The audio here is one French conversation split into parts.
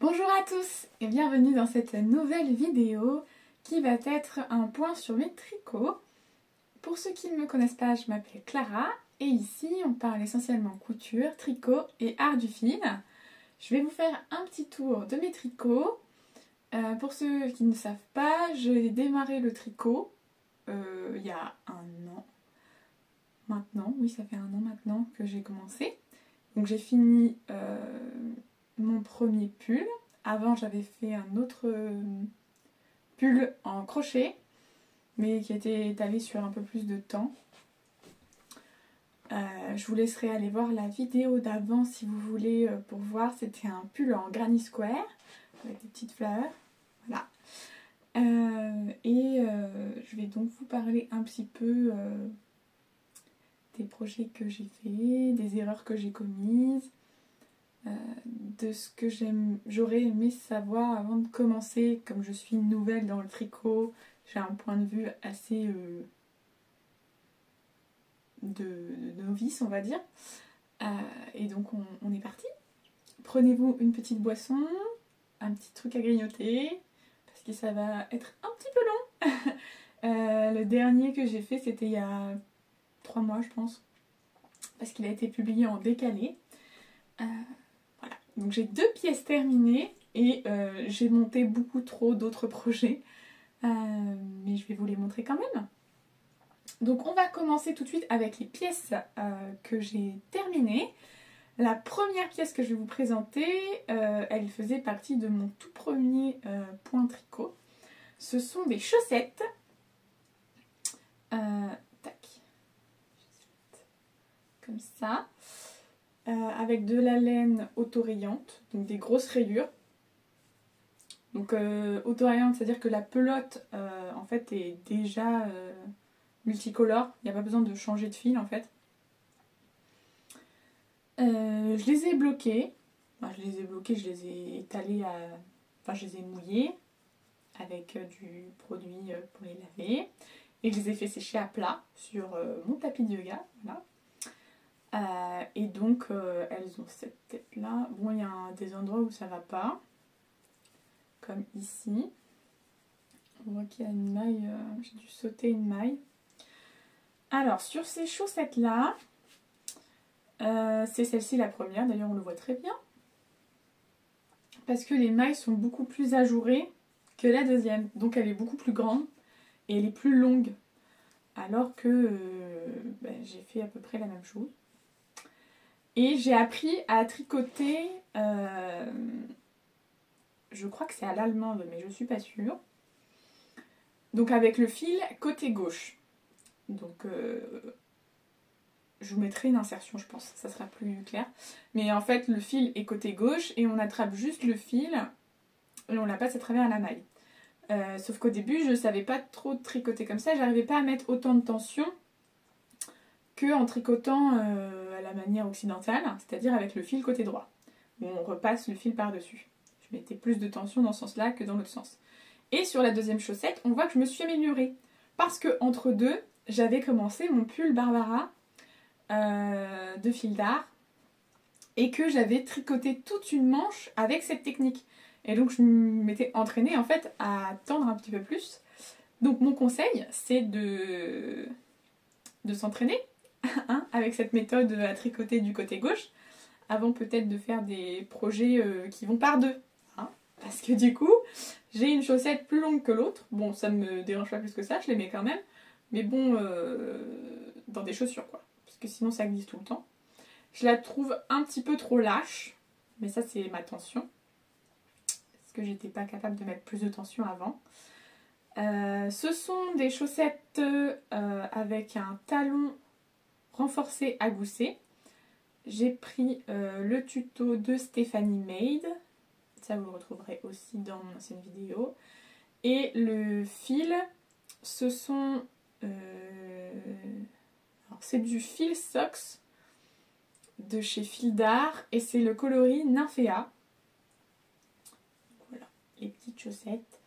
Bonjour à tous et bienvenue dans cette nouvelle vidéo qui va être un point sur mes tricots. Pour ceux qui ne me connaissent pas, je m'appelle Clara et ici on parle essentiellement couture, tricot et art du fil. Je vais vous faire un petit tour de mes tricots. Pour ceux qui ne savent pas, j'ai démarré le tricot il y a un an maintenant. Oui, ça fait un an maintenant que j'ai commencé. Donc j'ai fini mon premier pull. Avant j'avais fait un autre pull en crochet, mais qui était étalé sur un peu plus de temps. Je vous laisserai aller voir la vidéo d'avant si vous voulez pour voir. C'était un pull en granny square avec des petites fleurs. Voilà. Je vais donc vous parler un petit peu des projets que j'ai fait, des erreurs que j'ai commises, de ce que j'aurais aimé savoir avant de commencer. Comme je suis nouvelle dans le tricot, j'ai un point de vue assez de novice, on va dire. Et donc on est parti. Prenez-vous une petite boisson, un petit truc à grignoter, parce que ça va être un petit peu long. Le dernier que j'ai fait, c'était il y a 3 mois, je pense, parce qu'il a été publié en décalé. Voilà, donc j'ai 2 pièces terminées et j'ai monté beaucoup trop d'autres projets, mais je vais vous les montrer quand même. Donc on va commencer tout de suite avec les pièces que j'ai terminées. La première pièce que je vais vous présenter, elle faisait partie de mon tout premier point tricot. Ce sont des chaussettes. Tac. Comme ça. Avec de la laine autorayante, donc des grosses rayures. Donc autorayante, c'est-à-dire que la pelote en fait est déjà multicolore, il n'y a pas besoin de changer de fil en fait. Je les ai bloquées, je les ai étalées, je les ai mouillées avec du produit pour les laver et je les ai fait sécher à plat sur mon tapis de yoga. Voilà. Et donc elles ont cette tête là. Bon, il y a des endroits où ça va pas, comme ici. On voit qu'il y a une maille, j'ai dû sauter une maille. Alors sur ces chaussettes là, c'est celle-ci la première, d'ailleurs on le voit très bien, parce que les mailles sont beaucoup plus ajourées que la deuxième, donc elle est beaucoup plus grande et elle est plus longue, alors que j'ai fait à peu près la même chose. Et j'ai appris à tricoter, je crois que c'est à l'allemande, mais je suis pas sûre, donc avec le fil côté gauche. Donc je vous mettrai une insertion, je pense, ça sera plus clair. Mais en fait, le fil est côté gauche et on attrape juste le fil et on la passe à travers la maille. Sauf qu'au début, je ne savais pas trop tricoter comme ça, j'arrivais pas à mettre autant de tension qu'en tricotant à la manière occidentale, c'est-à-dire avec le fil côté droit, où on repasse le fil par-dessus. Je mettais plus de tension dans ce sens-là que dans l'autre sens. Et sur la deuxième chaussette, on voit que je me suis améliorée. Parce que entre deux, j'avais commencé mon pull Barbara de fil d'art et que j'avais tricoté toute une manche avec cette technique. Et donc je m'étais entraînée en fait à tendre un petit peu plus. Donc mon conseil, c'est de s'entraîner hein, avec cette méthode à tricoter du côté gauche, avant peut-être de faire des projets qui vont par deux. Hein, parce que du coup, j'ai une chaussette plus longue que l'autre. Bon, ça me dérange pas plus que ça, je les mets quand même. Mais bon, dans des chaussures quoi. Parce que sinon ça glisse tout le temps. Je la trouve un petit peu trop lâche, mais ça c'est ma tension. Parce que j'étais pas capable de mettre plus de tension avant. Ce sont des chaussettes avec un talon renforcé à gousset. J'ai pris le tuto de Stephanie Made. Ça vous le retrouverez aussi dans mon ancienne vidéo. Et le fil, ce sont... c'est du fil Sox de chez Fil d'Art et c'est le coloris Nymphéa. Voilà, les petites chaussettes.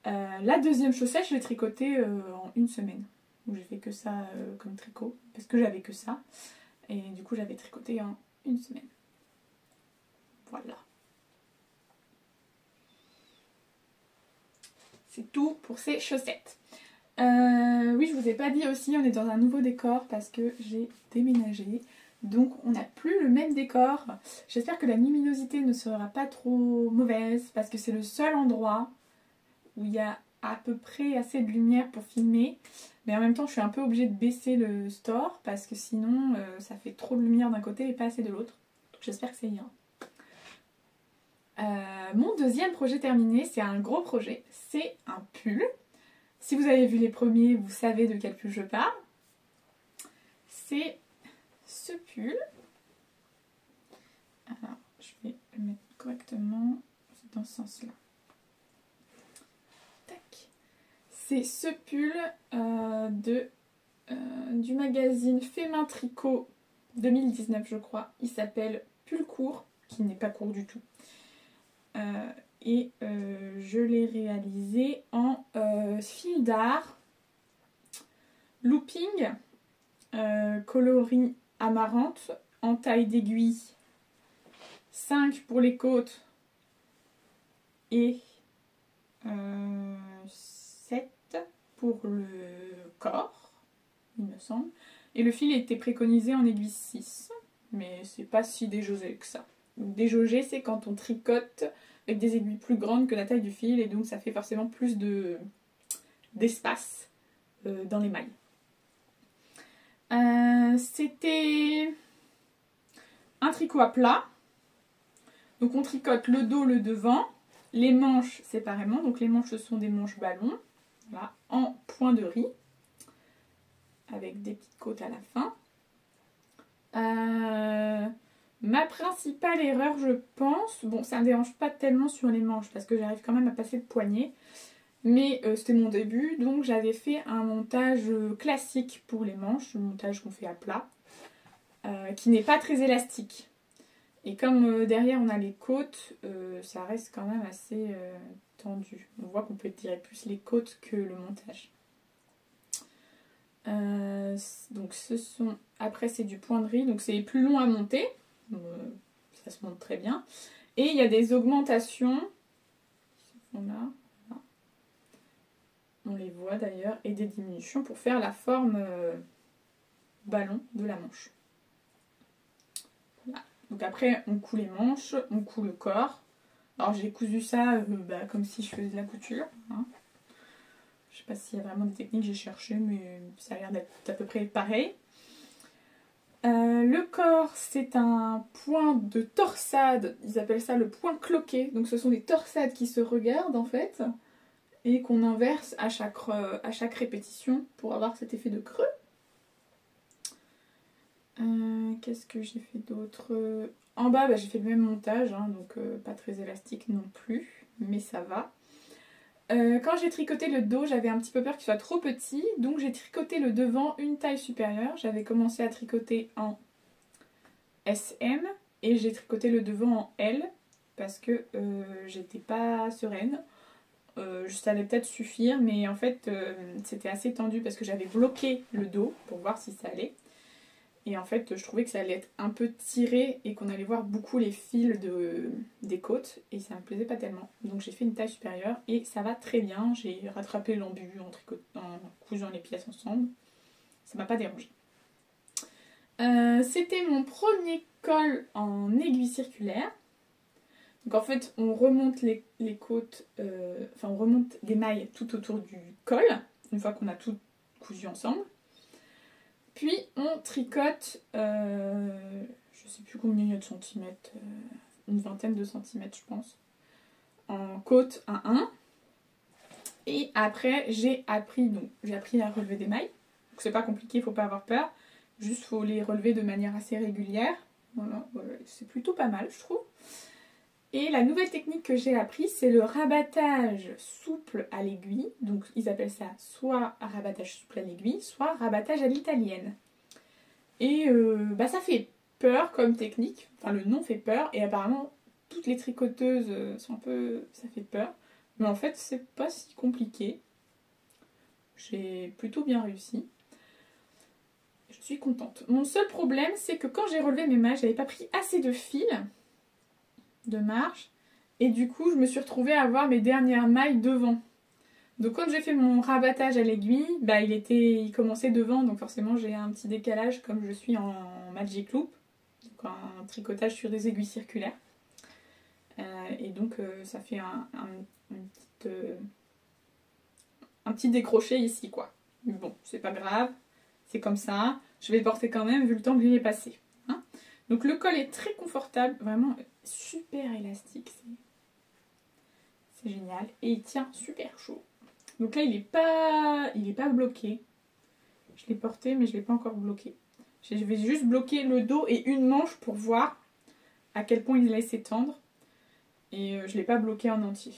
La deuxième chaussette, je l'ai tricotée en une semaine. Donc j'ai fait que ça comme tricot, parce que j'avais que ça. Et du coup, j'avais tricoté en une semaine. Voilà. C'est tout pour ces chaussettes. Oui, je vous ai pas dit aussi, on est dans un nouveau décor parce que j'ai déménagé. Donc on n'a plus le même décor. J'espère que la luminosité ne sera pas trop mauvaise parce que c'est le seul endroit où il y a à peu près assez de lumière pour filmer. Mais en même temps, je suis un peu obligée de baisser le store parce que sinon ça fait trop de lumière d'un côté et pas assez de l'autre. Donc j'espère que ça ira. Mon deuxième projet terminé, c'est un gros projet. C'est un pull. Si vous avez vu les premiers, vous savez de quel pull je parle. C'est ce pull. Alors, je vais le mettre correctement dans ce sens-là. Tac. C'est ce pull du magazine Fait Main Tricot 2019, je crois. Il s'appelle Pull Court, qui n'est pas court du tout. Je l'ai réalisé en fil d'art, looping, coloris amarante, en taille d'aiguille 5 pour les côtes et 7 pour le corps, il me semble. Et le fil était préconisé en aiguille 6, mais c'est pas si déjaugé que ça. Donc, déjaugé, c'est quand on tricote avec des aiguilles plus grandes que la taille du fil, et donc ça fait forcément plus d'espace dans les mailles. C'était un tricot à plat. Donc on tricote le dos, le devant, les manches séparément. Donc les manches, ce sont des manches ballon, voilà, en point de riz, avec des petites côtes à la fin. Ma principale erreur, je pense, bon, ça ne me dérange pas tellement sur les manches parce que j'arrive quand même à passer le poignet, mais c'était mon début, donc j'avais fait un montage classique pour les manches, le montage qu'on fait à plat, qui n'est pas très élastique. Et comme derrière on a les côtes, ça reste quand même assez tendu. On voit qu'on peut tirer plus les côtes que le montage. Donc ce sont... Après c'est du point de riz, donc c'est plus long à monter. Ça se monte très bien. Et il y a des augmentations. Là. On les voit d'ailleurs. Et des diminutions pour faire la forme ballon de la manche. Voilà. Donc après on coud les manches, on coud le corps. Alors j'ai cousu ça comme si je faisais de la couture. Hein. Je sais pas s'il y a vraiment des techniques, j'ai cherché, mais ça a l'air d'être à peu près pareil. Le corps, c'est un point de torsade, ils appellent ça le point cloqué. Donc ce sont des torsades qui se regardent en fait, et qu'on inverse à chaque répétition pour avoir cet effet de creux. Qu'est-ce que j'ai fait d'autre? En bas, j'ai fait le même montage, hein, donc pas très élastique non plus, mais ça va. Quand j'ai tricoté le dos, j'avais un petit peu peur qu'il soit trop petit, donc j'ai tricoté le devant une taille supérieure. J'avais commencé à tricoter en SM et j'ai tricoté le devant en L parce que j'étais pas sereine. Ça allait peut-être suffire, mais en fait c'était assez tendu parce que j'avais bloqué le dos pour voir si ça allait. Et en fait, je trouvais que ça allait être un peu tiré et qu'on allait voir beaucoup les fils des côtes. Et ça me plaisait pas tellement. Donc j'ai fait une taille supérieure et ça va très bien. J'ai rattrapé l'embu en cousant les pièces ensemble. Ça m'a pas dérangé. C'était mon premier col en aiguille circulaire. Donc en fait, on remonte les côtes, on remonte les mailles tout autour du col, une fois qu'on a tout cousu ensemble. Puis on tricote, je sais plus combien il y a de centimètres, une vingtaine de centimètres je pense, en côte à 1. Et après j'ai appris à relever des mailles. Donc c'est pas compliqué, il faut pas avoir peur. Juste faut les relever de manière assez régulière. Voilà, c'est plutôt pas mal je trouve. Et la nouvelle technique que j'ai appris, c'est le rabattage souple à l'aiguille. Donc ils appellent ça soit rabattage souple à l'aiguille, soit rabattage à l'italienne. Et ça fait peur comme technique. Enfin le nom fait peur et apparemment toutes les tricoteuses sont un peu... ça fait peur. Mais en fait c'est pas si compliqué. J'ai plutôt bien réussi. Je suis contente. Mon seul problème c'est que quand j'ai relevé mes mailles, j'avais pas pris assez de fil de marge et du coup je me suis retrouvée à avoir mes dernières mailles devant, Donc quand j'ai fait mon rabattage à l'aiguille, bah il commençait devant, donc forcément j'ai un petit décalage comme je suis en Magic Loop, donc un tricotage sur des aiguilles circulaires. Et donc ça fait un petit décroché ici quoi. Mais bon, c'est pas grave, c'est comme ça. Je vais le porter quand même vu le temps que j'y ai passé. Hein. Donc le col est très confortable, vraiment super élastique. C'est génial. Et il tient super chaud. Donc là il est pas bloqué. Je l'ai porté mais je l'ai pas encore bloqué. Je vais juste bloquer le dos et une manche pour voir à quel point il laisse s'étendre. Et je l'ai pas bloqué en entier.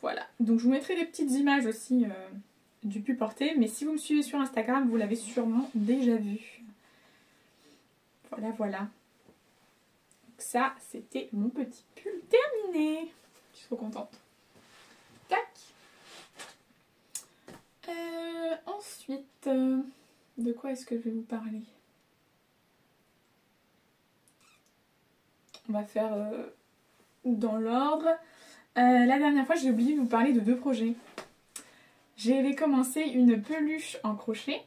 Voilà, donc je vous mettrai des petites images aussi du pull porté, mais si vous me suivez sur Instagram, vous l'avez sûrement déjà vu. Voilà, voilà. Donc ça, c'était mon petit pull terminé. Je suis trop contente. Tac. Ensuite, de quoi est-ce que je vais vous parler? On va faire dans l'ordre. La dernière fois, j'ai oublié de vous parler de 2 projets. J'avais commencé une peluche en crochet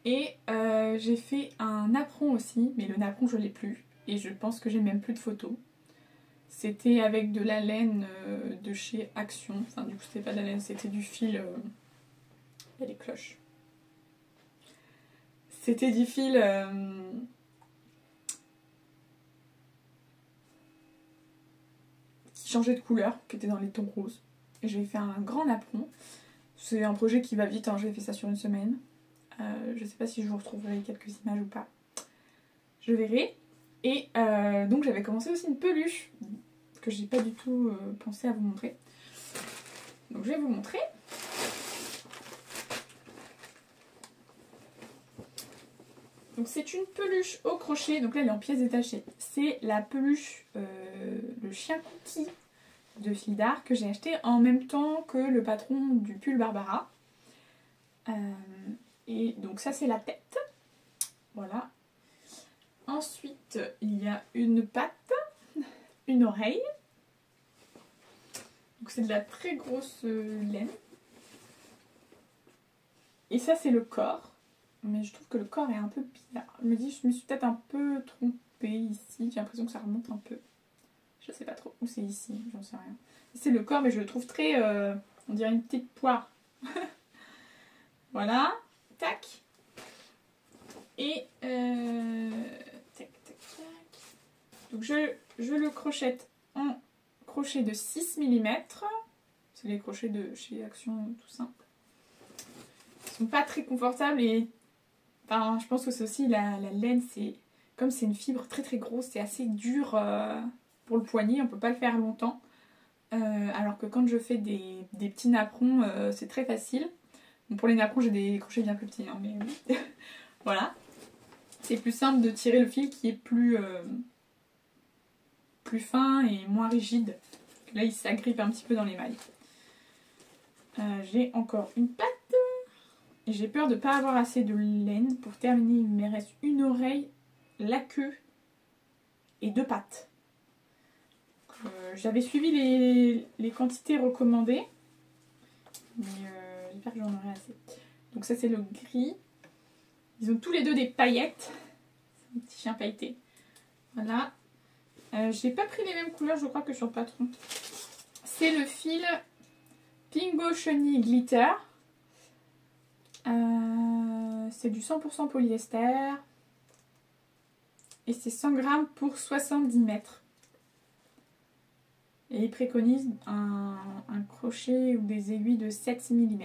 et j'ai fait un napperon aussi, mais le napperon je l'ai plus et je pense que j'ai même plus de photos. C'était avec de la laine de chez Action, enfin du coup c'était pas de la laine, c'était du fil, il y a des cloches. C'était du fil qui changeait de couleur, qui était dans les tons roses. Et j'ai fait un grand napperon. C'est un projet qui va vite, hein, j'ai fait ça sur une semaine. Je sais pas si je vous retrouverai quelques images ou pas. Je verrai. Et donc j'avais commencé aussi une peluche que j'ai pas du tout pensé à vous montrer. Donc je vais vous montrer. Donc c'est une peluche au crochet. Donc là elle est en pièces détachées. C'est la peluche, le chien cookie de Fildar que j'ai acheté en même temps que le patron du pull Barbara. Et donc ça c'est la tête. Voilà. Ensuite il y a une patte, une oreille. Donc c'est de la très grosse laine. Et ça c'est le corps. Mais je trouve que le corps est un peu bizarre. Je me suis peut-être un peu trompée ici. J'ai l'impression que ça remonte un peu. Je sais pas trop. Ou c'est ici, j'en sais rien. C'est le corps mais je le trouve très... on dirait une petite poire. Voilà. Tac. Et... tac, tac, tac. Donc je le crochette en crochet de 6 mm. C'est les crochets de chez Action tout simple. Ils sont pas très confortables et enfin, je pense que c'est aussi la laine, c'est comme c'est une fibre très très grosse, c'est assez dur pour le poignet, on peut pas le faire longtemps. Alors que quand je fais des petits napperons, c'est très facile. Bon, pour les napperons, j'ai des crochets bien plus petits, hein, mais voilà. C'est plus simple de tirer le fil qui est plus fin et moins rigide. Là, il s'agrippe un petit peu dans les mailles. J'ai encore une patte. Et j'ai peur de ne pas avoir assez de laine. Pour terminer, il me reste une oreille, la queue et 2 pattes. J'avais suivi les quantités recommandées. Mais j'espère que j'en aurai assez. Donc ça c'est le gris. Ils ont tous les deux des paillettes. C'est un petit chien pailleté. Voilà. J'ai pas pris les mêmes couleurs je crois que sur le patron. C'est le fil Pingo Chenille Glitter. C'est du 100% polyester. Et c'est 100 grammes pour 70 mètres. Et il préconise un crochet ou des aiguilles de 7 mm.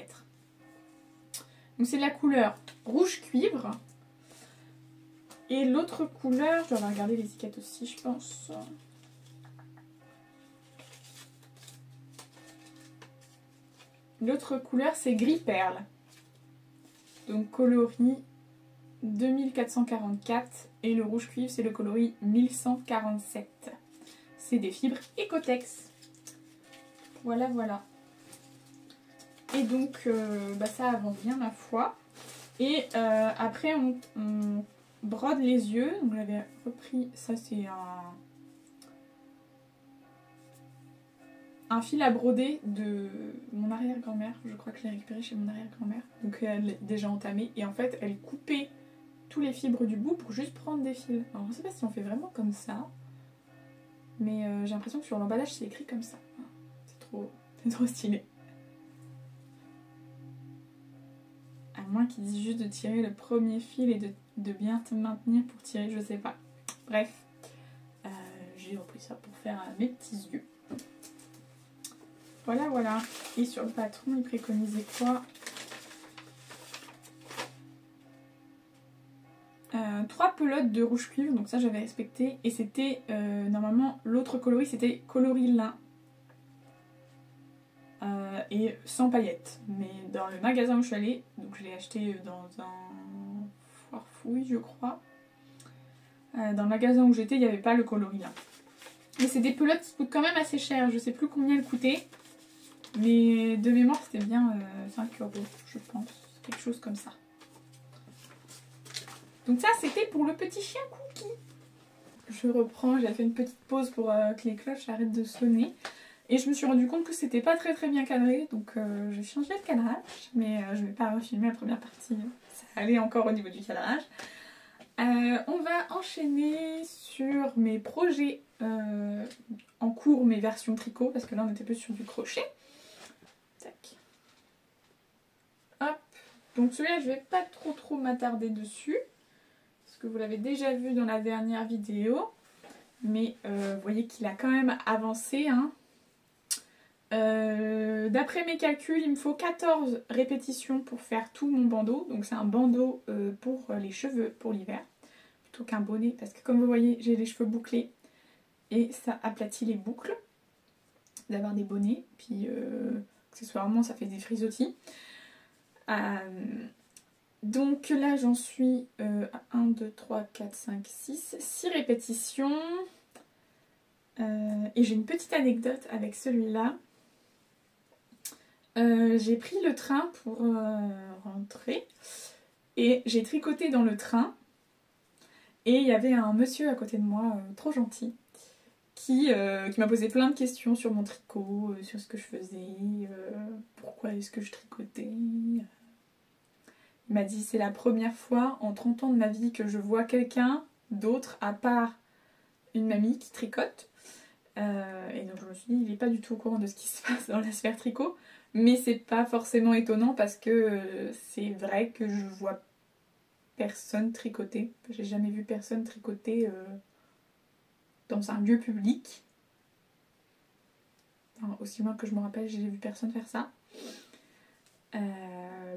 Donc c'est de la couleur rouge cuivre. Et l'autre couleur, je dois regarder l'étiquette aussi je pense. L'autre couleur c'est gris perle. Donc coloris 2444 et le rouge cuivre c'est le coloris 1147. C'est des fibres Ecotex. Voilà, voilà. Et donc ça avance bien ma foi. Et après on brode les yeux. Donc j'avais repris, ça c'est un fil à broder de mon arrière-grand-mère. Je crois que je l'ai récupéré chez mon arrière-grand-mère. Donc elle est déjà entamée. Et en fait, elle coupait tous les fibres du bout pour juste prendre des fils. Alors je sais pas si on fait vraiment comme ça. Mais j'ai l'impression que sur l'emballage, c'est écrit comme ça. C'est trop stylé. À moins qu'ils disent juste de tirer le premier fil et de bien te maintenir pour tirer, je sais pas. Bref, j'ai repris ça pour faire mes petits yeux. Voilà, voilà. Et sur le patron, il préconisait quoi? 3 pelotes de rouge cuivre, donc ça j'avais respecté. Et c'était, normalement, l'autre coloris, c'était coloris lin. Et sans paillettes. Mais dans le magasin où je suis allée, donc je l'ai acheté dans un foire fouille, je crois. Dans le magasin où j'étais, il n'y avait pas le coloris lin. Mais c'est des pelotes qui coûtent quand même assez cher. Je sais plus combien elles coûtaient. Mais de mémoire, c'était bien 5 €, je pense. Quelque chose comme ça. Donc ça, c'était pour le petit chien Cookie. Je reprends, j'ai fait une petite pause pour que les cloches arrêtent de sonner. Et je me suis rendu compte que c'était pas très bien cadré. Donc j'ai changé le cadrage. Mais je vais pas refilmer la première partie. Ça allait encore au niveau du cadrage. On va enchaîner sur mes projets en cours, mes versions tricot. Parce que là, on était plus sur du crochet. Tac. Hop. Donc celui-là, je vais pas trop m'attarder dessus. Parce que vous l'avez déjà vu dans la dernière vidéo. Mais vous voyez qu'il a quand même avancé. Hein. D'après mes calculs, il me faut 14 répétitions pour faire tout mon bandeau. Donc c'est un bandeau pour les cheveux pour l'hiver. Plutôt qu'un bonnet. Parce que comme vous voyez, j'ai les cheveux bouclés. Et ça aplatit les boucles. D'avoir des bonnets. Puis accessoirement, ça fait des frisottis. Donc là, j'en suis à 1, 2, 3, 4, 5, 6 répétitions. Et j'ai une petite anecdote avec celui-là. J'ai pris le train pour rentrer et j'ai tricoté dans le train et il y avait un monsieur à côté de moi, trop gentil, qui m'a posé plein de questions sur mon tricot, sur ce que je faisais, pourquoi est-ce que je tricotais. Il m'a dit c'est la première fois en 30 ans de ma vie que je vois quelqu'un d'autre à part une mamie qui tricote. Et donc je me suis dit il n'est pas du tout au courant de ce qui se passe dans la sphère tricot. Mais c'est pas forcément étonnant parce que c'est vrai que je vois personne tricoter. J'ai jamais vu personne tricoter dans un lieu public. Enfin, aussi loin que je me rappelle, j'ai vu personne faire ça.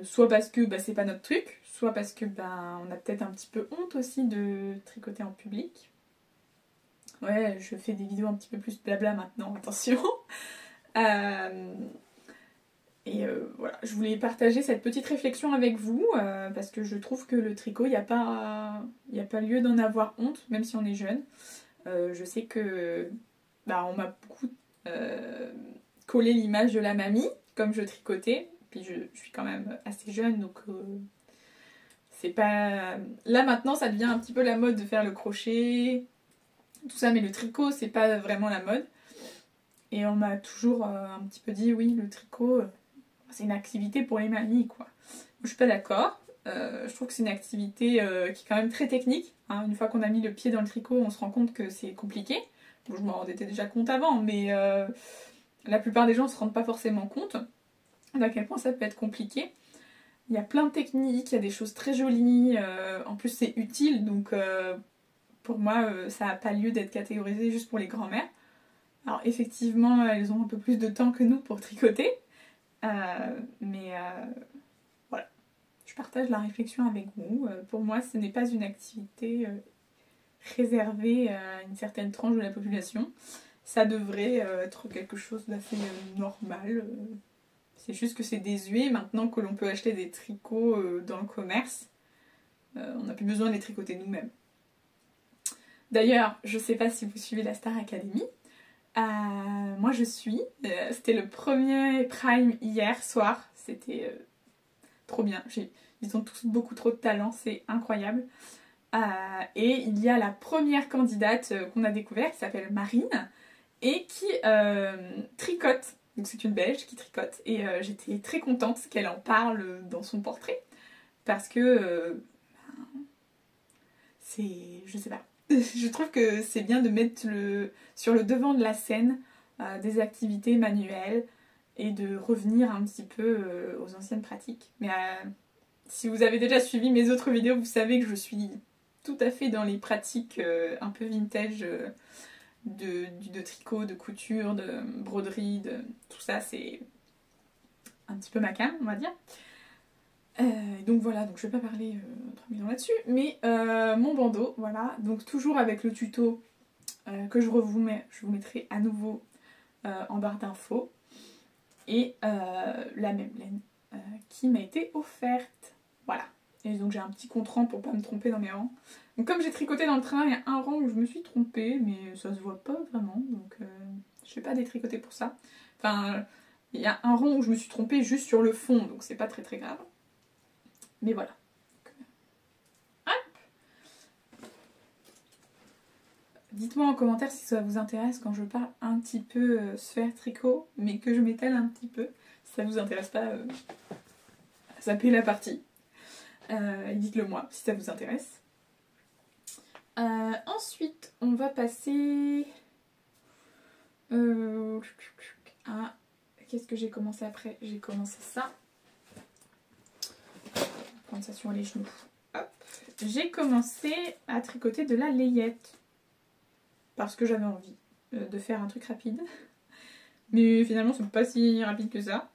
Soit parce que c'est pas notre truc, soit parce que on a peut-être un petit peu honte aussi de tricoter en public. Ouais, je fais des vidéos un petit peu plus blabla maintenant, attention. Et voilà, je voulais partager cette petite réflexion avec vous parce que je trouve que le tricot, il n'y a pas lieu d'en avoir honte, même si on est jeune. Je sais que on m'a beaucoup collé l'image de la mamie, comme je tricotais. Puis je suis quand même assez jeune, donc c'est pas... Là maintenant, ça devient un petit peu la mode de faire le crochet, tout ça, mais le tricot, c'est pas vraiment la mode. Et on m'a toujours un petit peu dit, oui, le tricot... c'est une activité pour les mamies, quoi. Je suis pas d'accord. Je trouve que c'est une activité qui est quand même très technique. Hein. Une fois qu'on a mis le pied dans le tricot, on se rend compte que c'est compliqué. Bon, je m'en rendais déjà compte avant, mais la plupart des gens ne se rendent pas forcément compte d'à quel point ça peut être compliqué. Il y a plein de techniques, il y a des choses très jolies. En plus, c'est utile, donc pour moi, ça n'a pas lieu d'être catégorisé juste pour les grands-mères. Alors effectivement, elles ont un peu plus de temps que nous pour tricoter. Mais voilà, je partage la réflexion avec vous. Pour moi, ce n'est pas une activité réservée à une certaine tranche de la population. Ça devrait être quelque chose d'assez normal. C'est juste que c'est désuet. Maintenant que l'on peut acheter des tricots dans le commerce, on n'a plus besoin de les tricoter nous-mêmes. D'ailleurs, je ne sais pas si vous suivez la Star Academy. Moi je suis, c'était le premier Prime hier soir, c'était trop bien, ils ont tous beaucoup trop de talent, c'est incroyable. Et il y a la première candidate qu'on a découverte qui s'appelle Marine et qui tricote. Donc c'est une Belge qui tricote et j'étais très contente qu'elle en parle dans son portrait parce que c'est... je sais pas. Je trouve que c'est bien de mettre sur le devant de la scène des activités manuelles et de revenir un petit peu aux anciennes pratiques. Mais si vous avez déjà suivi mes autres vidéos, vous savez que je suis tout à fait dans les pratiques un peu vintage de tricot, de couture, de broderie, de tout ça, c'est un petit peu ma came, on va dire. Donc voilà, donc je vais pas parler 3000 ans là-dessus, mais mon bandeau, voilà, donc toujours avec le tuto que je vous mettrai à nouveau en barre d'infos, et la même laine qui m'a été offerte, voilà. Et donc j'ai un petit compte-rang pour pas me tromper dans mes rangs. Donc comme j'ai tricoté dans le train, il y a un rang où je me suis trompée, mais ça se voit pas vraiment, donc je vais pas détricoter pour ça. Enfin, il y a un rang où je me suis trompée juste sur le fond, donc c'est pas très très grave. Mais voilà. Hop. Dites-moi en commentaire si ça vous intéresse quand je parle un petit peu sphère tricot, mais que je m'étale un petit peu. Si ça vous intéresse pas, zappez la partie. Dites-le moi si ça vous intéresse. Ensuite, on va passer à... Qu'est-ce que j'ai commencé après? J'ai commencé ça. Prendre ça sur les genoux. Hop. J'ai commencé à tricoter de la layette. Parce que j'avais envie de faire un truc rapide. Mais finalement, c'est pas si rapide que ça.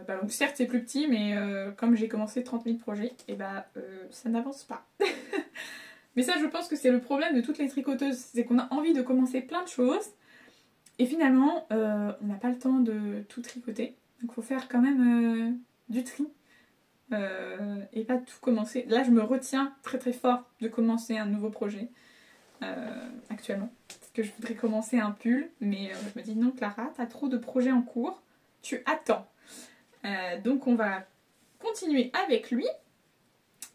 Donc certes, c'est plus petit, mais comme j'ai commencé 30 000 projets, et ça n'avance pas. Mais ça, je pense que c'est le problème de toutes les tricoteuses. C'est qu'on a envie de commencer plein de choses. Et finalement, on n'a pas le temps de tout tricoter. Donc il faut faire quand même du tri. Et pas tout commencer. Là, je me retiens très très fort de commencer un nouveau projet actuellement. Parce que je voudrais commencer un pull, mais je me dis non Clara, t'as trop de projets en cours, tu attends. Donc on va continuer avec lui.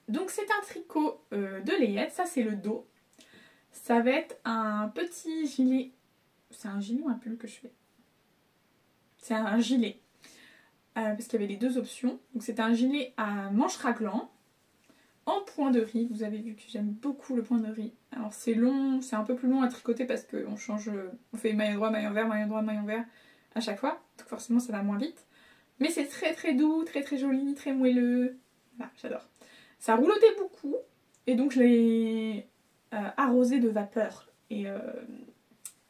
Donc c'est un tricot de layette, ça c'est le dos. Ça va être un petit gilet. C'est un gilet ou un pull que je fais? C'est un gilet. Parce qu'il y avait les deux options. Donc c'est un gilet à manches raglant en point de riz. Vous avez vu que j'aime beaucoup le point de riz. Alors c'est long, c'est un peu plus long à tricoter parce qu'on change, on fait maillon droit, maillon vert, maillon droit, maillon vert à chaque fois. Donc forcément ça va moins vite. Mais c'est très très doux, très très joli, très moelleux. Voilà, j'adore. Ça roulotait beaucoup et donc je l'ai arrosé de vapeur. Et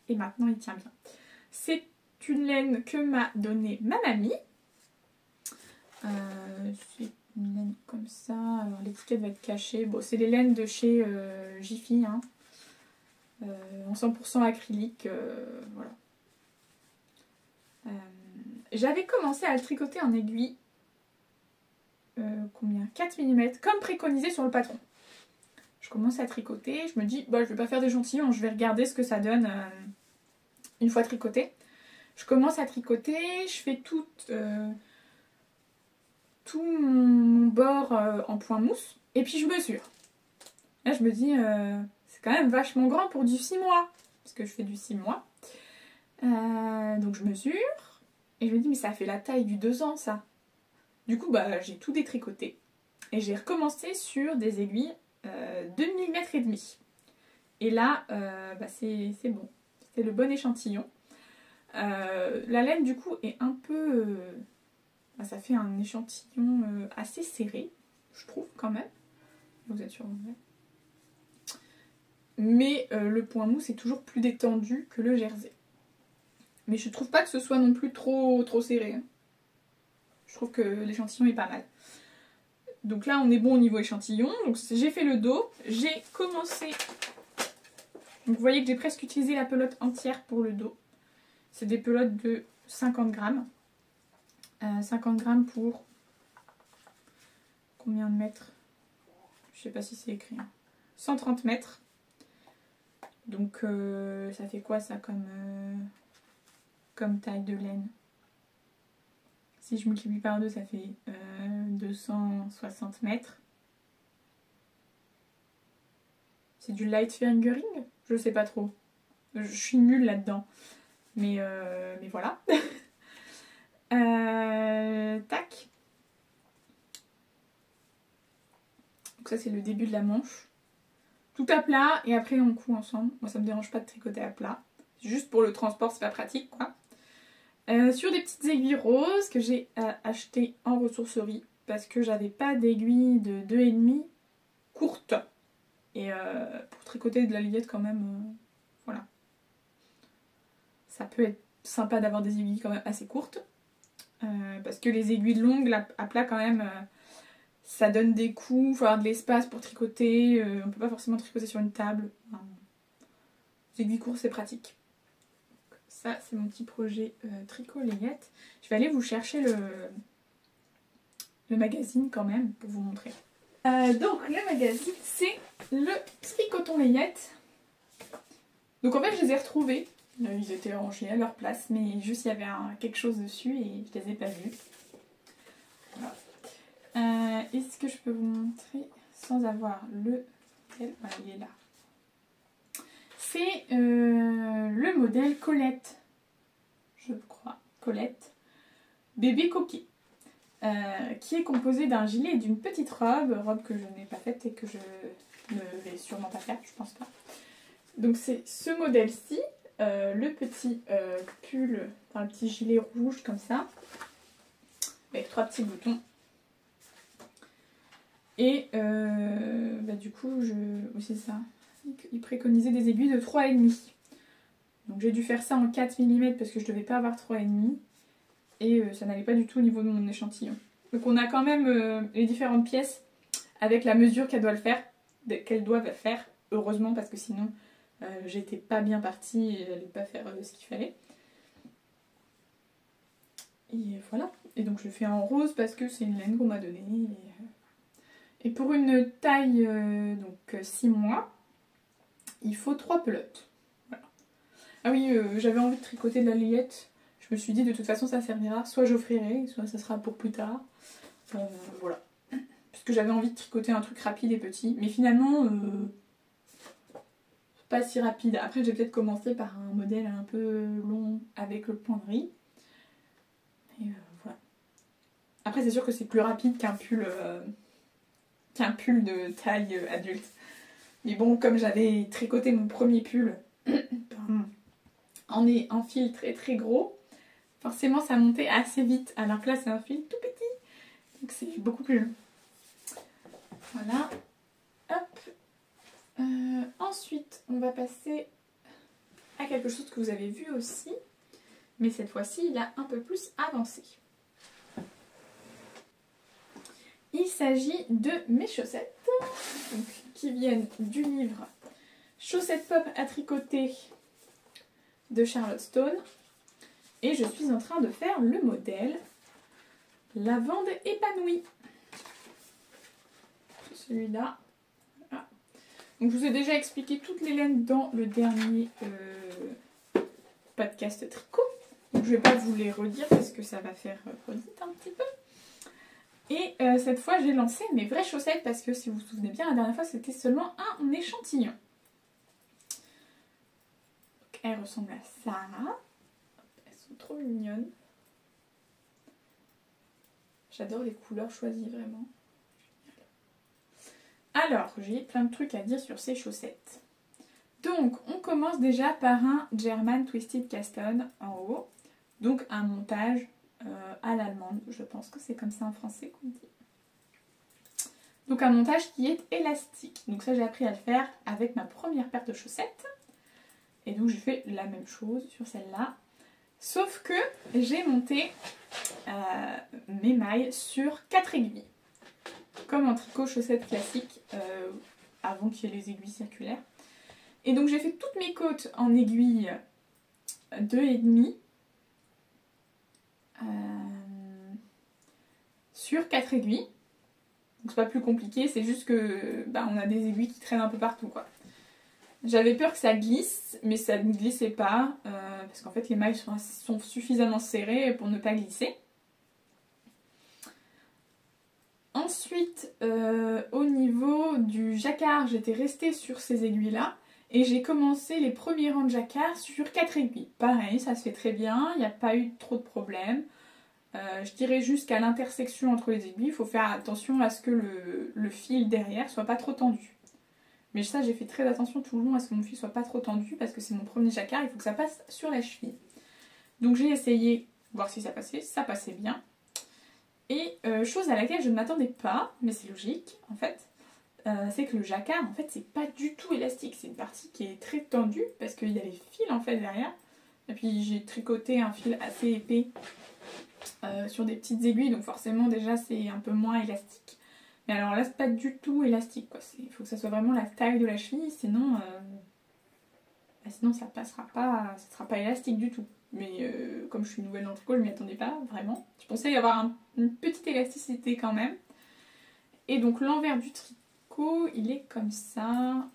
maintenant il tient bien. C'est une laine que m'a donnée ma mamie. C'est une laine comme ça. Alors l'étiquette va être cachée. Bon, c'est les laines de chez Jiffy. Hein. En 100% acrylique. Voilà. J'avais commencé à le tricoter en aiguille. Combien? 4 mm, comme préconisé sur le patron. Je commence à tricoter. Je me dis, bah, je vais pas faire d'échantillon. Je vais regarder ce que ça donne une fois tricoté. Je commence à tricoter. Je fais tout mon bord en point mousse. Et puis je mesure. Là, je me dis, c'est quand même vachement grand pour du 6 mois. Parce que je fais du 6 mois. Donc je mesure. Et je me dis, mais ça fait la taille du 2 ans, ça. Du coup, bah, j'ai tout détricoté. Et j'ai recommencé sur des aiguilles 2 mm et demi. Et là, c'est bon. C'est le bon échantillon. La laine, du coup, est un peu... ça fait un échantillon assez serré, je trouve, quand même. Vous êtes sûr? Mais le point mousse est toujours plus détendu que le jersey. Mais je trouve pas que ce soit non plus trop serré. Hein. Je trouve que l'échantillon est pas mal. Donc là, on est bon au niveau échantillon. Donc j'ai fait le dos. J'ai commencé... Donc vous voyez que j'ai presque utilisé la pelote entière pour le dos. C'est des pelotes de 50 grammes. 50 grammes pour... Combien de mètres? Je sais pas si c'est écrit. Hein. 130 mètres. Donc ça fait quoi ça comme taille de laine? Si je multiplie par 2, ça fait 260 mètres. C'est du light fingering? Je sais pas trop. Je suis nulle là-dedans. Mais voilà. Tac. Donc ça c'est le début de la manche. Tout à plat et après on coud ensemble. Moi ça me dérange pas de tricoter à plat. Juste pour le transport c'est pas pratique quoi. Sur des petites aiguilles roses que j'ai achetées en ressourcerie. Parce que j'avais pas d'aiguilles de 2,5 courtes. Et pour tricoter de la layette quand même, voilà. Ça peut être sympa d'avoir des aiguilles quand même assez courtes. Parce que les aiguilles longues à plat quand même, ça donne des coups, il faut avoir de l'espace pour tricoter. On peut pas forcément tricoter sur une table. Enfin, les aiguilles courtes c'est pratique. Ça c'est mon petit projet tricot layette. Je vais aller vous chercher le magazine quand même pour vous montrer. Donc le magazine c'est le Tricoton layette. Donc en fait je les ai retrouvés. Ils étaient rangés à leur place mais juste il y avait quelque chose dessus et je les ai pas vus. Voilà. Est-ce que je peux vous montrer sans avoir le... Voilà, il est là. C'est le modèle Colette. Je crois. Colette. Bébé coquille. Qui est composé d'un gilet et d'une petite robe que je n'ai pas faite et que je ne vais sûrement pas faire, je pense pas. Donc c'est ce modèle-ci, le petit pull, enfin le petit gilet rouge comme ça, avec 3 petits boutons. Et du coup, oui, c'est ça, il préconisait des aiguilles de 3,5. Donc j'ai dû faire ça en 4 mm parce que je devais pas avoir 3,5. Et ça n'allait pas du tout au niveau de mon échantillon. Donc on a quand même les différentes pièces avec la mesure qu'elles doivent faire, heureusement parce que sinon j'étais pas bien partie et j'allais pas faire ce qu'il fallait. Et voilà. Et donc je fais en rose parce que c'est une laine qu'on m'a donnée. Et pour une taille donc 6 mois, il faut 3 pelotes. Voilà. Ah oui, j'avais envie de tricoter de la layette. Je me suis dit de toute façon ça servira, soit j'offrirai, soit ça sera pour plus tard. Voilà. Parce que j'avais envie de tricoter un truc rapide et petit. Mais finalement, pas si rapide. Après j'ai peut-être commencé par un modèle un peu long avec le point de riz. Et voilà. Après c'est sûr que c'est plus rapide qu'un pull de taille adulte. Mais bon, comme j'avais tricoté mon premier pull en fil très très gros, forcément ça montait assez vite, alors que là c'est un fil tout petit, donc c'est beaucoup plus long. Voilà, hop. Ensuite on va passer à quelque chose que vous avez vu aussi, mais cette fois-ci il a un peu plus avancé. Il s'agit de mes chaussettes, donc, qui viennent du livre Chaussettes pop à tricoter de Charlotte Stone. Et je suis en train de faire le modèle Lavande épanouie. Celui-là. Voilà. Donc je vous ai déjà expliqué toutes les laines dans le dernier podcast tricot. Donc je ne vais pas vous les redire parce que ça va faire redite un petit peu. Et cette fois j'ai lancé mes vraies chaussettes parce que si vous vous souvenez bien, la dernière fois c'était seulement un échantillon. Donc elles ressemblent à ça. Trop mignonne. J'adore les couleurs choisies vraiment. Alors, j'ai plein de trucs à dire sur ces chaussettes. Donc, on commence déjà par un German Twisted Cast On en haut. Donc, un montage à l'allemande. Je pense que c'est comme ça en français qu'on dit. Donc, un montage qui est élastique. Donc, ça, j'ai appris à le faire avec ma première paire de chaussettes. Et donc, j'ai fait la même chose sur celle-là. Sauf que j'ai monté mes mailles sur 4 aiguilles. Comme en tricot chaussette classique, avant qu'il y ait les aiguilles circulaires. Et donc j'ai fait toutes mes côtes en aiguille 2,5 sur 4 aiguilles. Donc c'est pas plus compliqué, c'est juste que on a des aiguilles qui traînent un peu partout quoi. J'avais peur que ça glisse, mais ça ne glissait pas, parce qu'en fait les mailles sont suffisamment serrées pour ne pas glisser. Ensuite, au niveau du jacquard, j'étais restée sur ces aiguilles-là, Et j'ai commencé les premiers rangs de jacquard sur 4 aiguilles. Pareil, ça se fait très bien, il n'y a pas eu trop de problèmes. Je dirais juste qu'à l'intersection entre les aiguilles, il faut faire attention à ce que le fil derrière soit pas trop tendu. Mais ça, j'ai fait très attention tout le long à ce que mon fil soit pas trop tendu parce que c'est mon premier jacquard, il faut que ça passe sur la cheville. Donc j'ai essayé, voir si ça passait bien. Et chose à laquelle je ne m'attendais pas, mais c'est logique en fait, c'est que le jacquard en fait c'est pas du tout élastique, c'est une partie qui est très tendue parce qu'il y a les fils en fait derrière. Et puis j'ai tricoté un fil assez épais sur des petites aiguilles, donc forcément déjà c'est un peu moins élastique. Mais alors là c'est pas du tout élastique quoi, il faut que ça soit vraiment la taille de la cheville, sinon ça passera pas, ça sera pas élastique du tout. Mais comme je suis nouvelle dans le tricot, je m'y attendais pas vraiment. Je pensais y avoir une petite élasticité quand même. Et donc l'envers du tricot, il est comme ça.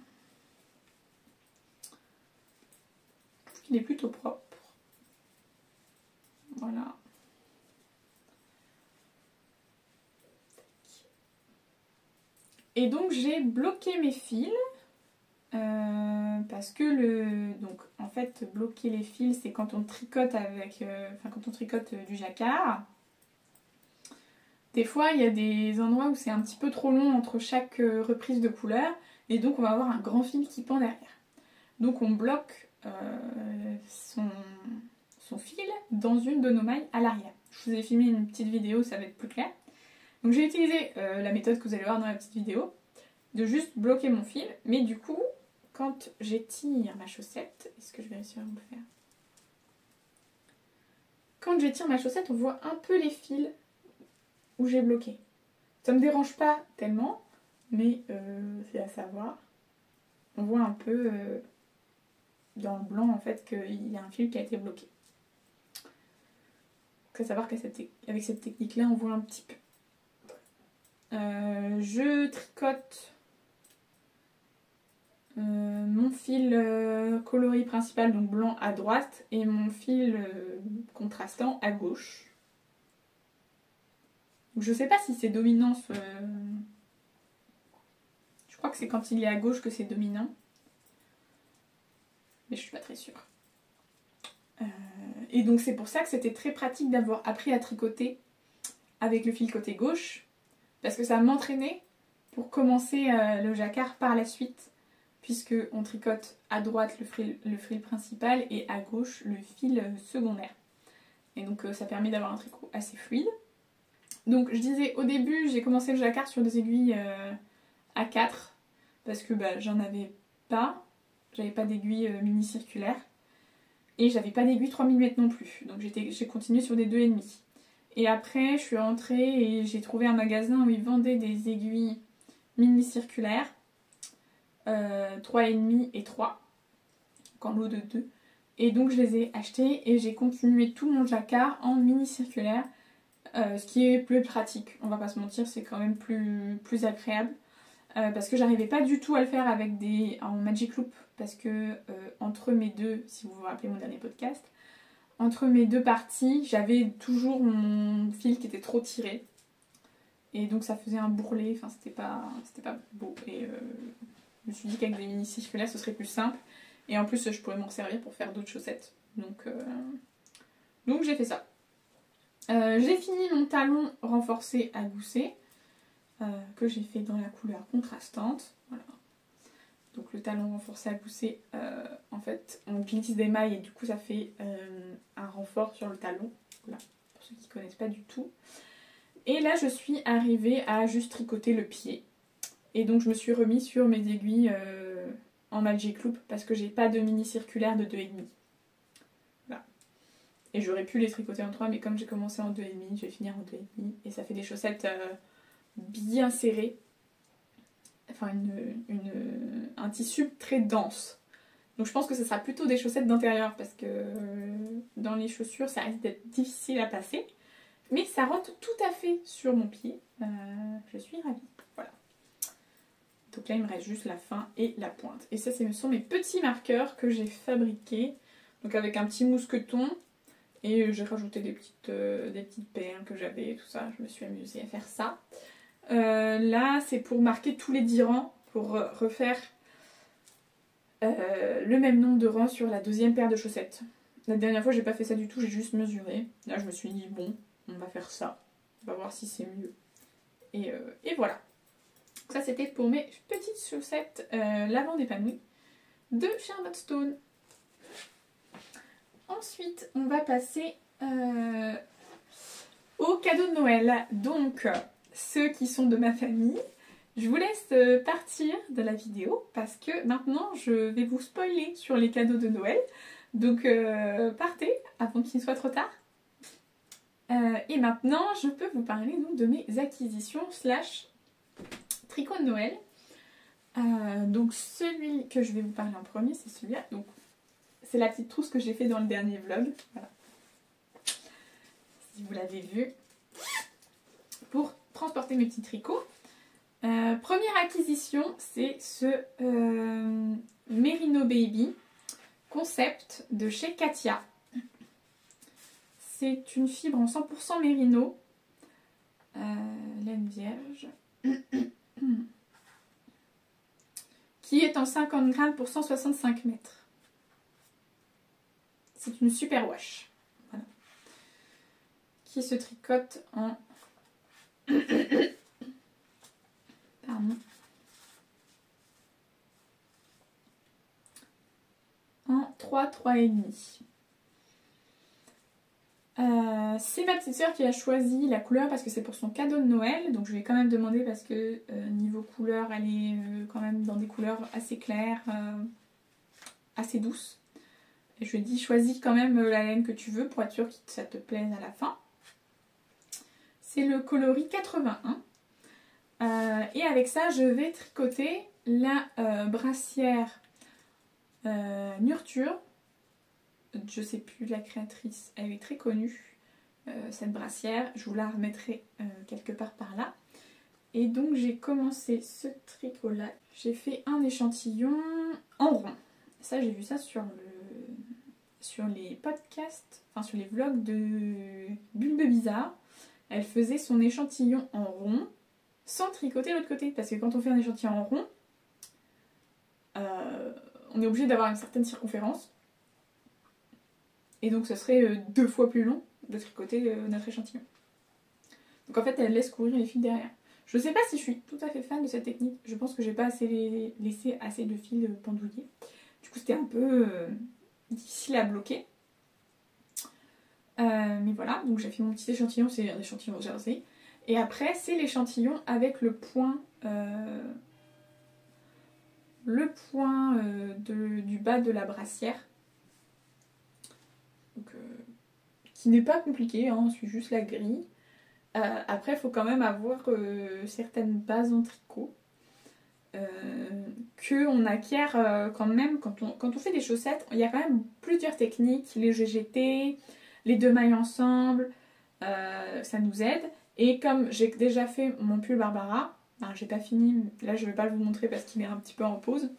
Je trouve qu'il est plutôt propre. Voilà. Et donc j'ai bloqué mes fils. Parce que donc en fait bloquer les fils c'est quand on tricote quand on tricote du jacquard. Des fois il y a des endroits où c'est un petit peu trop long entre chaque reprise de couleur et donc on va avoir un grand fil qui pend derrière. Donc on bloque son fil dans une de nos mailles à l'arrière. Je vous ai filmé une petite vidéo, ça va être plus clair. Donc j'ai utilisé la méthode que vous allez voir dans la petite vidéo de juste bloquer mon fil, mais du coup quand j'étire ma chaussette, est-ce que je vais réussir à vous le faire? Quand j'étire ma chaussette, on voit un peu les fils où j'ai bloqué. Ça me dérange pas tellement, mais c'est à savoir. On voit un peu dans le blanc en fait qu'il y a un fil qui a été bloqué. Donc à savoir qu'avec cette technique-là, on voit un petit peu. Je tricote mon fil coloris principal, donc blanc à droite, et mon fil contrastant à gauche. Donc, je sais pas si c'est dominant. Je crois que c'est quand il est à gauche que c'est dominant. Mais je suis pas très sûre. Et donc c'est pour ça que c'était très pratique d'avoir appris à tricoter avec le fil côté gauche. Parce que ça m'entraînait pour commencer le jacquard par la suite. Puisque on tricote à droite le fil principal et à gauche le fil secondaire. Et donc ça permet d'avoir un tricot assez fluide. Donc je disais au début j'ai commencé le jacquard sur des aiguilles A4 parce que j'en avais pas, j'avais pas d'aiguille mini circulaire et j'avais pas d'aiguille 3 mm non plus. Donc j'ai continué sur des 2,5. Et après je suis rentrée et j'ai trouvé un magasin où ils vendaient des aiguilles mini circulaires. 3,5 et 3 en lot de 2 et donc je les ai achetés et j'ai continué tout mon jacquard en mini circulaire, ce qui est plus pratique, on va pas se mentir, c'est quand même plus agréable parce que j'arrivais pas du tout à le faire avec en Magic Loop parce que entre mes deux, si vous vous rappelez mon dernier podcast, entre mes deux parties j'avais toujours mon fil qui était trop tiré et donc ça faisait un bourrelet, enfin c'était pas beau et je me suis dit qu'avec des mini circulaires ce serait plus simple. Et en plus je pourrais m'en servir pour faire d'autres chaussettes. Donc j'ai fait ça. J'ai fini mon talon renforcé à gousset. Que j'ai fait dans la couleur contrastante. Voilà. Donc le talon renforcé à gousset, en fait on glisse des mailles et du coup ça fait un renfort sur le talon. Voilà, pour ceux qui ne connaissent pas du tout. Et là je suis arrivée à juste tricoter le pied. Et donc je me suis remis sur mes aiguilles en Magic Loop parce que j'ai pas de mini circulaire de 2,5. Voilà. Et j'aurais pu les tricoter en 3, mais comme j'ai commencé en 2,5, je vais finir en 2,5. Et ça fait des chaussettes bien serrées. Enfin un tissu très dense. Donc je pense que ce sera plutôt des chaussettes d'intérieur parce que dans les chaussures ça risque d'être difficile à passer. Mais ça rentre tout à fait sur mon pied. Je suis ravie. Voilà. Donc là il me reste juste la fin et la pointe. Et ça ce sont mes petits marqueurs que j'ai fabriqués. Donc avec un petit mousqueton. Et j'ai rajouté des petites perles que j'avais, tout ça. Je me suis amusée à faire ça. Là c'est pour marquer tous les 10 rangs. Pour refaire le même nombre de rangs sur la deuxième paire de chaussettes. La dernière fois j'ai pas fait ça du tout, j'ai juste mesuré. Là je me suis dit bon, on va faire ça, on va voir si c'est mieux. Et voilà. Ça c'était pour mes petites chaussettes lavande épanouie de Charlotte Stone. Ensuite on va passer aux cadeaux de Noël. Donc ceux qui sont de ma famille, je vous laisse partir de la vidéo parce que maintenant je vais vous spoiler sur les cadeaux de Noël. Donc partez avant qu'il soit trop tard. Et maintenant je peux vous parler donc, de mes acquisitions slash tricot de Noël. Donc celui que je vais vous parler en premier c'est celui-là. Donc c'est la petite trousse que j'ai fait dans le dernier vlog. Voilà. Si vous l'avez vu. Pour transporter mes petits tricots. Première acquisition, c'est ce Merino Baby Concept de chez Katia. C'est une fibre en 100% mérino, laine vierge, qui est en 50 grammes pour 165 mètres. C'est une super wash. Voilà. Qui se tricote en... Pardon. En 3,5. C'est ma petite soeur qui a choisi la couleur parce que c'est pour son cadeau de Noël. Donc je lui ai quand même demandé parce que niveau couleur, elle est quand même dans des couleurs assez claires, assez douces. Et je lui ai dit choisis quand même la laine que tu veux pour être sûr que ça te plaise à la fin. C'est le coloris 81. Et avec ça, je vais tricoter la brassière Nurture. Je sais plus la créatrice, elle est très connue, cette brassière. Je vous la remettrai quelque part par là. Et donc j'ai commencé ce tricot là. J'ai fait un échantillon en rond. Ça j'ai vu ça sur les podcasts, enfin sur les vlogs de Bulbe Bizarre. Elle faisait son échantillon en rond sans tricoter l'autre côté. Parce que quand on fait un échantillon en rond, on est obligé d'avoir une certaine circonférence. Et donc ce serait 2 fois plus long de tricoter notre échantillon. Donc en fait elle laisse courir les fils derrière. Je ne sais pas si je suis tout à fait fan de cette technique. Je pense que j'ai pas laissé assez de fils pendouillés. Du coup c'était un peu difficile à bloquer. Mais voilà, donc j'ai fait mon petit échantillon, c'est un échantillon jersey. Et après c'est l'échantillon avec le point du bas de la brassière. Donc, qui n'est pas compliqué, hein, on suit juste la grille. Après, il faut quand même avoir certaines bases en tricot qu'on acquiert quand même quand on fait des chaussettes. Il y a quand même plusieurs techniques, les GGT, les 2 mailles ensemble, ça nous aide. Et comme j'ai déjà fait mon pull Barbara, j'ai pas fini, là je vais pas vous montrer parce qu'il est un petit peu en pause.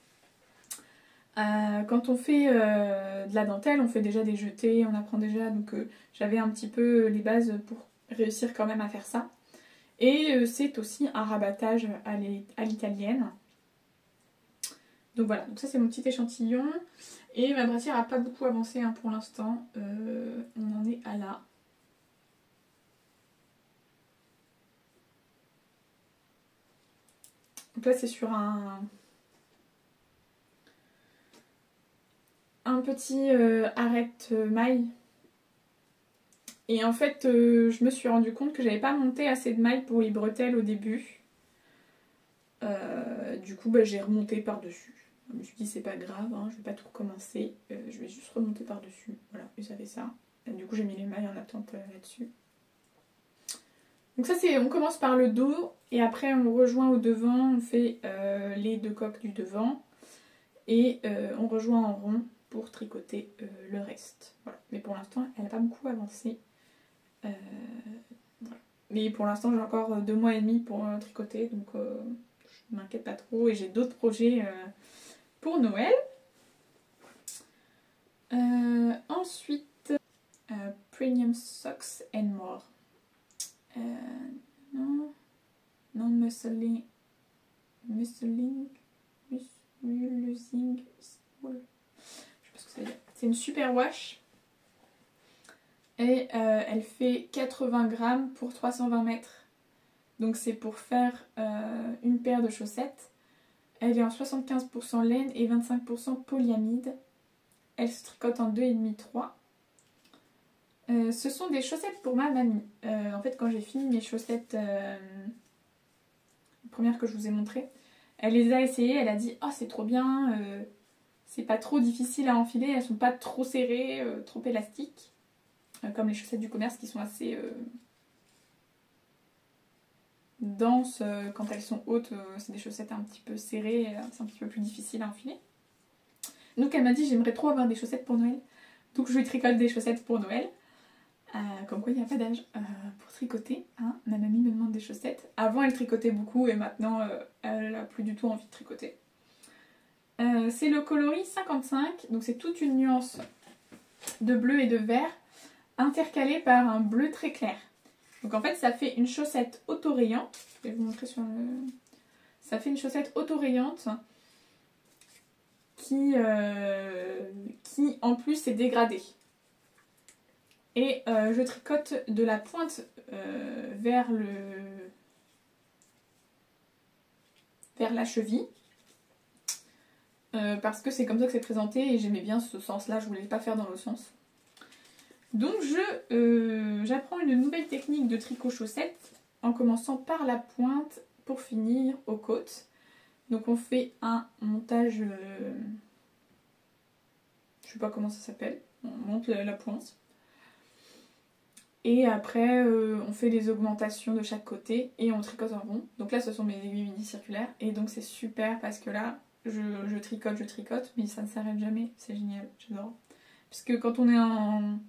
Quand on fait de la dentelle, on fait déjà des jetés, on apprend déjà, donc j'avais un petit peu les bases pour réussir quand même à faire ça. Et c'est aussi un rabattage à l'italienne. Donc voilà, donc ça c'est mon petit échantillon. Et ma brassière n'a pas beaucoup avancé hein, pour l'instant, on en est à là. Donc là c'est sur un petit arrête maille. Et en fait je me suis rendu compte que j'avais pas monté assez de mailles pour les bretelles au début. Du coup j'ai remonté par dessus. Je me suis dit c'est pas grave, hein, je vais pas tout recommencer, je vais juste remonter par dessus. Voilà, et ça fait ça. Et du coup j'ai mis les mailles en attente là-dessus. Donc ça c'est, on commence par le dos et après on rejoint au devant, on fait les 2 coques du devant et on rejoint en rond pour tricoter le reste. Voilà. Mais pour l'instant elle n'a pas beaucoup avancé. Voilà. Mais pour l'instant j'ai encore 2 mois et demi pour tricoter, donc je ne m'inquiète pas trop et j'ai d'autres projets pour Noël. Ensuite, Premium Socks and More. Non-muscling cool. Je sais pas ce que ça veut dire. C'est une super wash. Et elle fait 80 grammes pour 320 mètres. Donc c'est pour faire une paire de chaussettes. Elle est en 75% laine et 25% polyamide. Elle se tricote en 2,5-3. Ce sont des chaussettes pour ma mamie. En fait, quand j'ai fini mes chaussettes, les premières que je vous ai montrées, elle les a essayées, elle a dit « Oh, c'est trop bien, c'est pas trop difficile à enfiler, elles sont pas trop serrées, trop élastiques. » Comme les chaussettes du commerce qui sont assez denses quand elles sont hautes, c'est des chaussettes un petit peu serrées, c'est un petit peu plus difficile à enfiler. Donc elle m'a dit j'aimerais trop avoir des chaussettes pour Noël. Donc je lui tricote des chaussettes pour Noël. Comme quoi il n'y a pas d'âge pour tricoter. Hein. Ma mamie me demande des chaussettes. Avant elle tricotait beaucoup et maintenant elle n'a plus du tout envie de tricoter. C'est le coloris 55. Donc c'est toute une nuance de bleu et de vert intercalée par un bleu très clair. Donc en fait ça fait une chaussette autorayante. Je vais vous montrer sur le... Ça fait une chaussette autorayante qui en plus est dégradée. Et je tricote de la pointe vers la cheville. Parce que c'est comme ça que c'est présenté et j'aimais bien ce sens-là, je voulais pas faire dans l'autre sens. Donc j'apprends une nouvelle technique de tricot chaussette en commençant par la pointe pour finir aux côtes. Donc on fait un montage, je sais pas comment ça s'appelle, on monte la pointe. Et après on fait les augmentations de chaque côté et on tricote en rond. Donc là ce sont mes aiguilles unicirculaires et donc c'est super parce que là je tricote mais ça ne s'arrête jamais, c'est génial, j'adore. Parce que quand on est en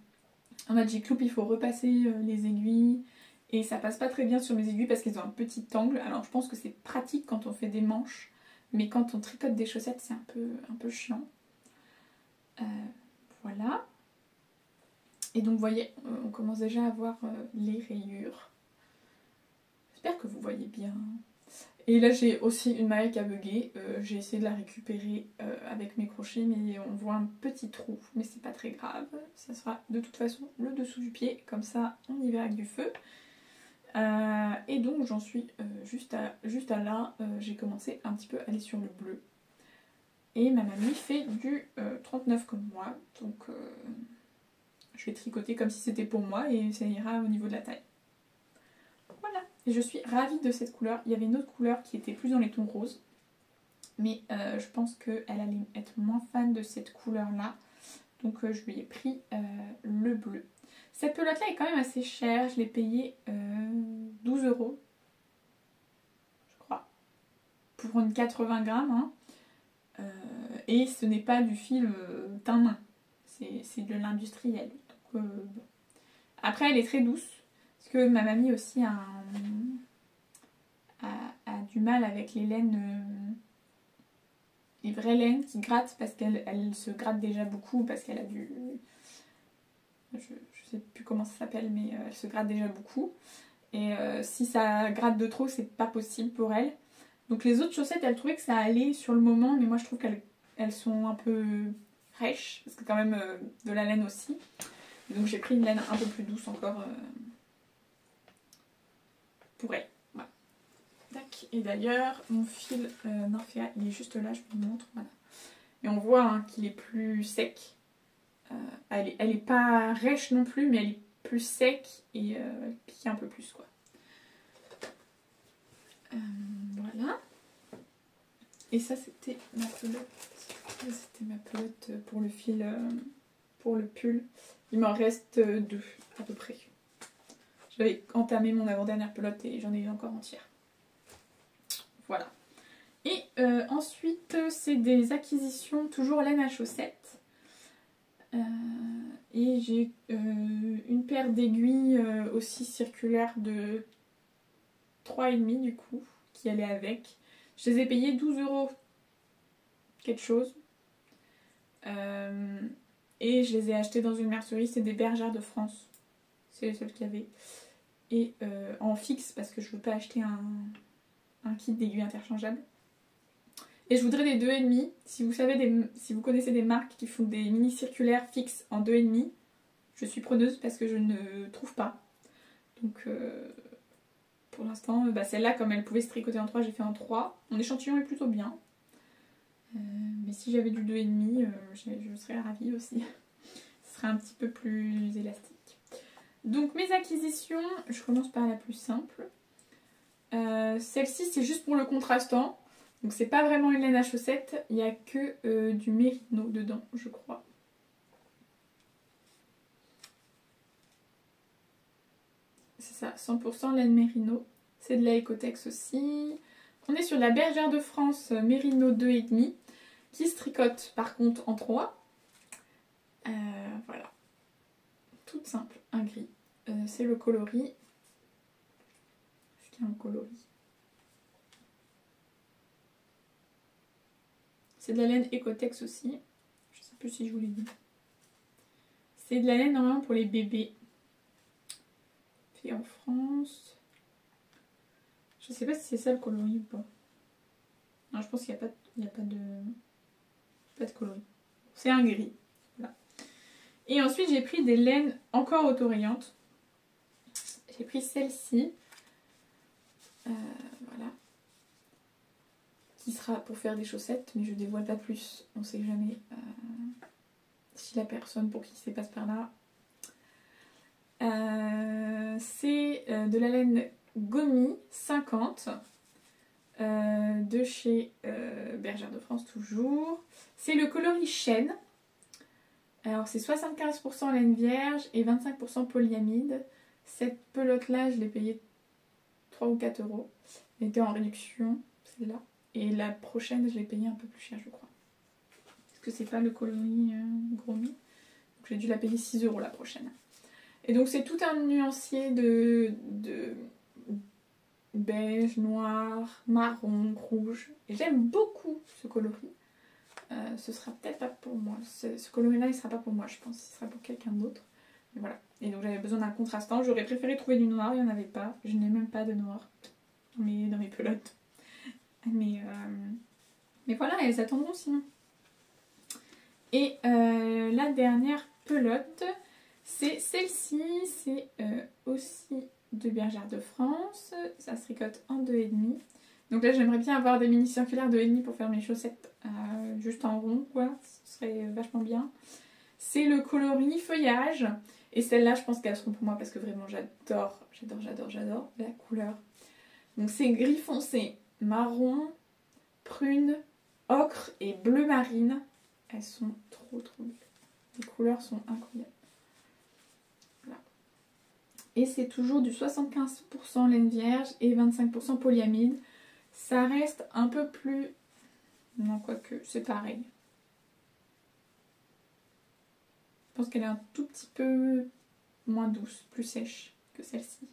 Magic Loop il faut repasser les aiguilles et ça passe pas très bien sur mes aiguilles parce qu'elles ont un petit angle. Alors je pense que c'est pratique quand on fait des manches mais quand on tricote des chaussettes c'est un peu chiant. Voilà. Et donc vous voyez, on commence déjà à voir les rayures. J'espère que vous voyez bien. Et là j'ai aussi une maille qui a bugué. J'ai essayé de la récupérer avec mes crochets mais on voit un petit trou. Mais c'est pas très grave. Ça sera de toute façon le dessous du pied. Comme ça on y va avec du feu. Et donc j'en suis juste à là. J'ai commencé un petit peu à aller sur le bleu. Et ma mamie fait du 39 comme moi. Donc je vais tricoter comme si c'était pour moi et ça ira au niveau de la taille. Voilà. Et je suis ravie de cette couleur. Il y avait une autre couleur qui était plus dans les tons roses. Mais je pense qu'elle allait être moins fan de cette couleur-là. Donc je lui ai pris le bleu. Cette pelote-là est quand même assez chère. Je l'ai payée 12 €. Je crois. Pour une 80 grammes. Hein. Et ce n'est pas du fil teint main. C'est de l'industriel. Bon. Après elle est très douce. Parce que ma mamie aussi a du mal avec les laines, les vraies laines qui grattent parce qu'elle se gratte déjà beaucoup parce qu'elle a du... Je sais plus comment ça s'appelle mais elle se gratte déjà beaucoup. Et si ça gratte de trop c'est pas possible pour elle. Donc les autres chaussettes elle trouvait que ça allait sur le moment mais moi je trouve qu'elles sont un peu rêches parce que quand même de la laine aussi. Donc j'ai pris une laine un peu plus douce encore pour elle. Voilà. Tac. Et d'ailleurs, mon fil Norphea, il est juste là, je vous le montre. Voilà. Et on voit hein, qu'il est plus sec. Elle est pas rêche non plus, mais elle est plus sec et elle pique un peu plus. Quoi. Voilà. Et ça, c'était ma pelote. C'était ma pelote pour le fil, pour le pull. Il m'en reste 2 à peu près. J'avais entamé mon avant-dernière pelote et j'en ai eu encore entière. Voilà. Et ensuite, c'est des acquisitions toujours laine à chaussettes. Et j'ai une paire d'aiguilles aussi circulaires de 3,5 du coup, qui allait avec. Je les ai payées 12 € quelque chose. Et je les ai achetées dans une mercerie, c'est des Bergères de France. C'est les seules qu'il y avait. Et en fixe, parce que je veux pas acheter un kit d'aiguilles interchangeables. Et je voudrais des 2,5. Si vous savez si vous connaissez des marques qui font des mini circulaires fixes en 2,5, je suis preneuse parce que je ne trouve pas. Donc pour l'instant, celle-là, comme elle pouvait se tricoter en 3, j'ai fait en 3. Mon échantillon est plutôt bien. Mais si j'avais du 2,5, je serais ravie aussi. Ce serait un petit peu plus élastique. Donc mes acquisitions, je commence par la plus simple. Celle-ci, c'est juste pour le contrastant. Donc c'est pas vraiment une laine à chaussettes. Il n'y a que du mérino dedans, je crois. C'est ça, 100% laine mérino. C'est de la Ecotex aussi. On est sur la Bergère de France mérino 2,5 qui se tricote par contre en 3. Voilà. Toute simple, un gris. C'est le coloris. Est-ce qu'il y a un coloris? C'est de la laine Ecotex aussi. Je sais plus si je vous l'ai dit. C'est de la laine normalement pour les bébés. Fait en France. Je sais pas si c'est ça le coloris ou pas. Non, je pense qu'il n'y a pas de coloris. C'est un gris. Voilà. Et ensuite j'ai pris des laines encore autorayantes. J'ai pris celle-ci. Voilà. Qui sera pour faire des chaussettes, mais je dévoile pas plus. On sait jamais si la personne pour qui c'est passe par là. C'est de la laine Gomi 50 de chez Bergère de France toujours. C'est le coloris chêne. Alors c'est 75% laine vierge et 25% polyamide. Cette pelote là je l'ai payée 3 ou 4 euros. Elle était en réduction, celle-là. Et la prochaine je l'ai payée un peu plus cher je crois. Parce que c'est pas le coloris Gomi. Donc j'ai dû la payer 6 euros la prochaine. Et donc c'est tout un nuancier de beige, noir, marron, rouge. Et j'aime beaucoup ce coloris. Ce sera peut-être pas pour moi. Ce coloris-là, il sera pas pour moi, je pense. Ce sera pour quelqu'un d'autre. Mais voilà. Et donc j'avais besoin d'un contrastant. J'aurais préféré trouver du noir, il n'y en avait pas. Je n'ai même pas de noir dans mes pelotes. Mais voilà, elles attendront sinon. Et la dernière pelote, c'est celle-ci. C'est aussi de Bergère de France. Ça se tricote en 2,5. Donc là j'aimerais bien avoir des mini circulaires 2,5 pour faire mes chaussettes juste en rond quoi. Ce serait vachement bien. C'est le coloris feuillage. Et celles-là je pense qu'elles seront pour moi parce que vraiment j'adore la couleur. Donc c'est gris foncé, marron, prune, ocre et bleu marine. Elles sont trop belles. Les couleurs sont incroyables. Voilà. Et c'est toujours du 75% laine vierge et 25% polyamide. Ça reste un peu plus... Non, quoique, c'est pareil. Je pense qu'elle est un tout petit peu moins douce, plus sèche que celle-ci.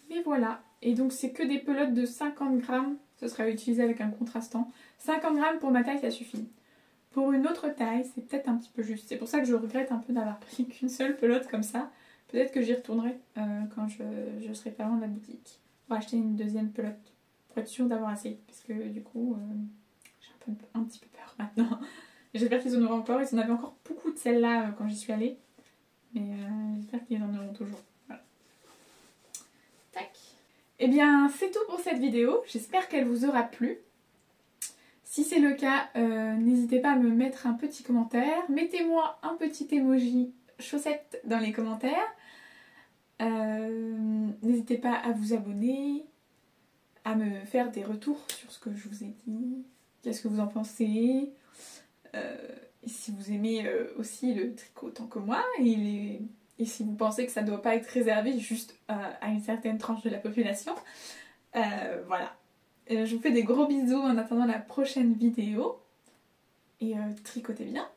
Mais voilà. Et donc c'est que des pelotes de 50 grammes. Ce sera utilisé avec un contrastant. 50 grammes pour ma taille, ça suffit. Pour une autre taille, c'est peut-être un petit peu juste. C'est pour ça que je regrette un peu d'avoir pris qu'une seule pelote comme ça. Peut-être que j'y retournerai quand je serai pas loin de la boutique. Pour acheter une deuxième pelote. Pour être sûre d'avoir assez. Parce que du coup, j'ai un petit peu peur maintenant. J'espère qu'ils en auront encore. Ils en avaient encore beaucoup de celles-là quand j'y suis allée. Mais j'espère qu'ils en auront toujours. Voilà. Tac. Et bien, c'est tout pour cette vidéo. J'espère qu'elle vous aura plu. Si c'est le cas, n'hésitez pas à me mettre un petit commentaire. Mettez-moi un petit emoji chaussette dans les commentaires. N'hésitez pas à vous abonner, à me faire des retours sur ce que je vous ai dit. Qu'est-ce que vous en pensez? Et si vous aimez aussi le tricot autant que moi, et si vous pensez que ça ne doit pas être réservé juste à une certaine tranche de la population. Voilà. Je vous fais des gros bisous en attendant la prochaine vidéo. Et tricotez bien.